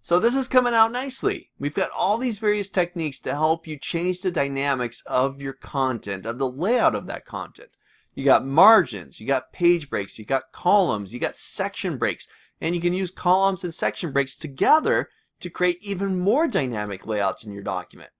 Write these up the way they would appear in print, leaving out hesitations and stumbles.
So this is coming out nicely. We've got all these various techniques to help you change the dynamics of your content, of the layout of that content. You got margins, you got page breaks, you got columns, you got section breaks, and you can use columns and section breaks together to create even more dynamic layouts in your document.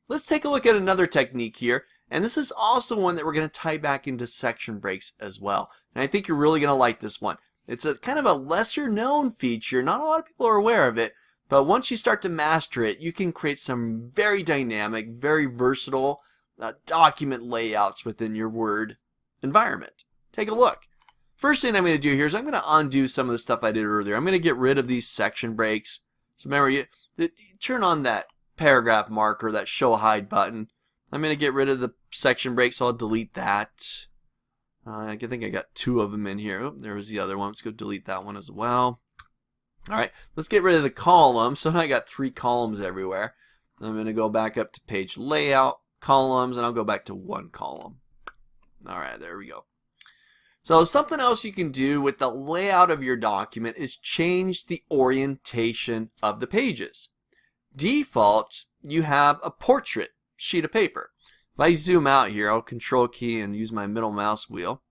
Let's take a look at another technique here, and this is also one that we're going to tie back into section breaks as well. And I think you're really going to like this one. It's a kind of a lesser known feature. Not a lot of people are aware of it, but once you start to master it, you can create some very dynamic, very versatile document layouts within your Word environment. Take a look. First thing I'm going to do here is I'm going to undo some of the stuff I did earlier. I'm going to get rid of these section breaks. So remember, you turn on that paragraph marker, that show hide button. I'm going to get rid of the section breaks, so I'll delete that. I think I got 2 of them in here. Oh, there was the other one. Let's go delete that one as well. Alright, let's get rid of the column. So now I got 3 columns everywhere. I'm going to go back up to page layout, columns, and I'll go back to 1 column. Alright, there we go. So something else you can do with the layout of your document is change the orientation of the pages. Default, you have a portrait sheet of paper. If I zoom out here, I'll control key and use my middle mouse wheel.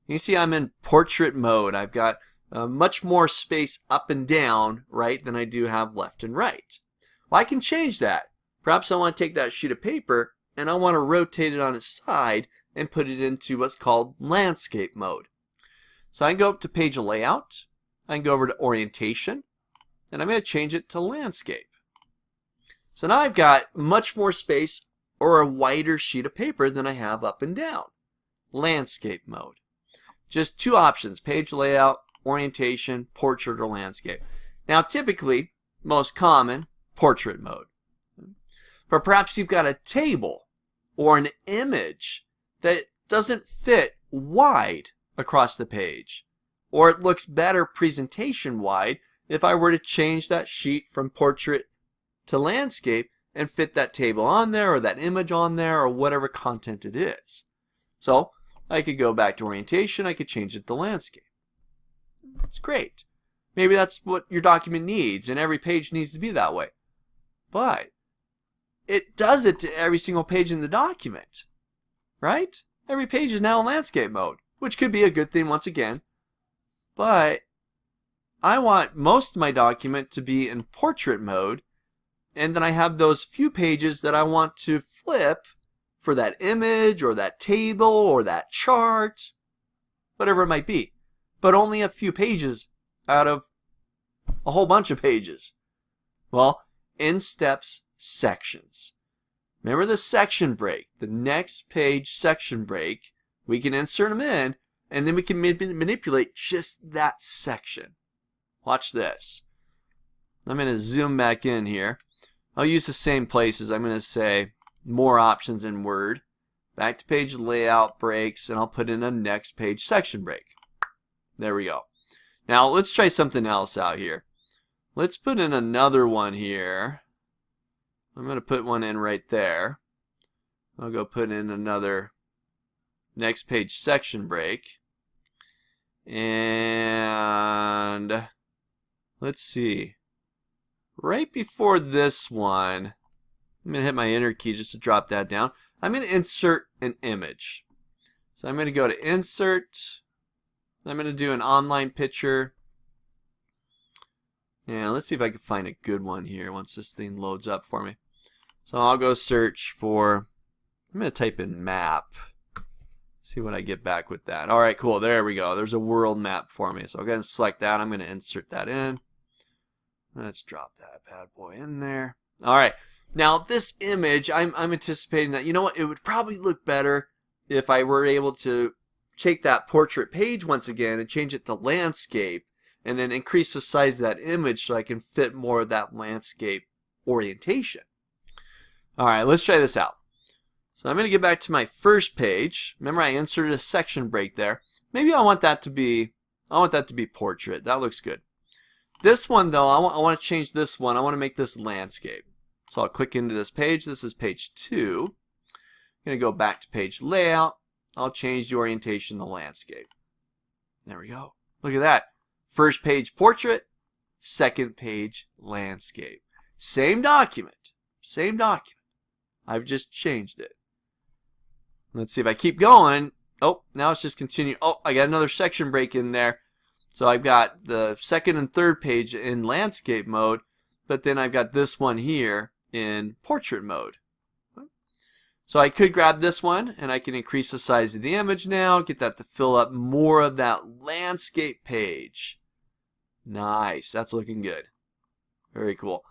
You see I'm in portrait mode. I've got much more space up and down, right, than I do have left and right. Well, I can change that. Perhaps I want to take that sheet of paper and I want to rotate it on its side and put it into what's called landscape mode. So I can go up to page layout, I can go over to orientation, and I'm going to change it to landscape. So now I've got much more space or a wider sheet of paper than I have up and down. Landscape mode. Just 2 options, page layout, orientation, portrait, or landscape. Now typically, most common, portrait mode. But perhaps you've got a table or an image that doesn't fit wide across the page, or it looks better presentation wide if I were to change that sheet from portrait to landscape and fit that table on there or that image on there or whatever content it is. So I could go back to orientation, I could change it to landscape. It's great. Maybe that's what your document needs and every page needs to be that way. But it does it to every single page in the document. Right? Every page is now in landscape mode, which could be a good thing once again. But I want most of my document to be in portrait mode, and then I have those few pages that I want to flip for that image or that table or that chart, whatever it might be. But only a few pages out of a whole bunch of pages. Well, in steps, sections. Remember the section break, the next page section break. We can insert them in, and then we can manipulate just that section. Watch this. I'm going to zoom back in here. I'll use the same places. I'm going to say more options in Word. Back to page layout breaks, and I'll put in a next page section break. There we go. Now let's try something else out here. Let's put in another one here. I'm going to put one in right there. I'll go put in another next page section break. And let's see. Right before this one, I'm going to hit my enter key just to drop that down. I'm going to insert an image. So I'm going to go to insert. I'm going to do an online picture. And let's see if I can find a good one here once this thing loads up for me. So I'll go search for, I'm going to type in map. See what I get back with that. Alright, cool. There we go. There's a world map for me. So I'll go ahead and select that. I'm going to insert that in. Let's drop that bad boy in there. Alright. Now this image, I'm anticipating that, you know what, it would probably look better if I were able to take that portrait page once again and change it to landscape and then increase the size of that image so I can fit more of that landscape orientation. Alright, let's try this out. So I'm going to get back to my first page. Remember I inserted a section break there. Maybe I want that to be portrait. That looks good. This one though, I want to change this one. I want to make this landscape. So I'll click into this page. This is page 2. I'm going to go back to page layout. I'll change the orientation to landscape. There we go. Look at that. First page portrait, second page landscape. Same document. Same document. I've just changed it. Let's see if I keep going. Oh, now it's just continuing. Oh, I got another section break in there. So I've got the second and third page in landscape mode, but then I've got this one here in portrait mode. So I could grab this one and I can increase the size of the image now, get that to fill up more of that landscape page. Nice, that's looking good. Very cool.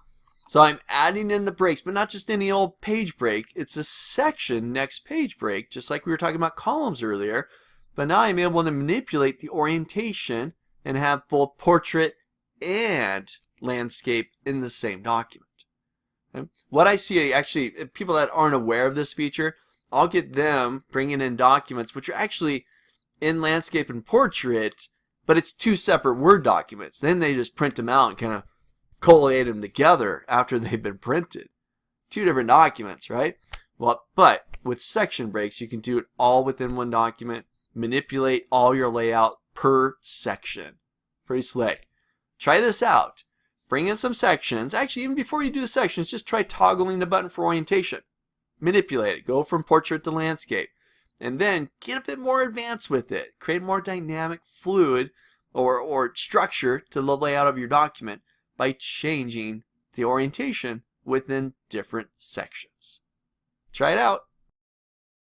So I'm adding in the breaks, but not just any old page break. It's a section next page break, just like we were talking about columns earlier. But now I'm able to manipulate the orientation and have both portrait and landscape in the same document. Okay? What I see, actually, people that aren't aware of this feature, I'll get them bringing in documents which are actually in landscape and portrait, but it's two separate Word documents. Then they just print them out and kind of collate them together after they've been printed. Two different documents, right? Well, but with section breaks, you can do it all within one document, manipulate all your layout per section. Pretty slick. Try this out. Bring in some sections. Actually, even before you do the sections, just try toggling the button for orientation. Manipulate it. Go from portrait to landscape. And then get a bit more advanced with it. Create more dynamic, fluid, or structure to the layout of your document by changing the orientation within different sections. Try it out.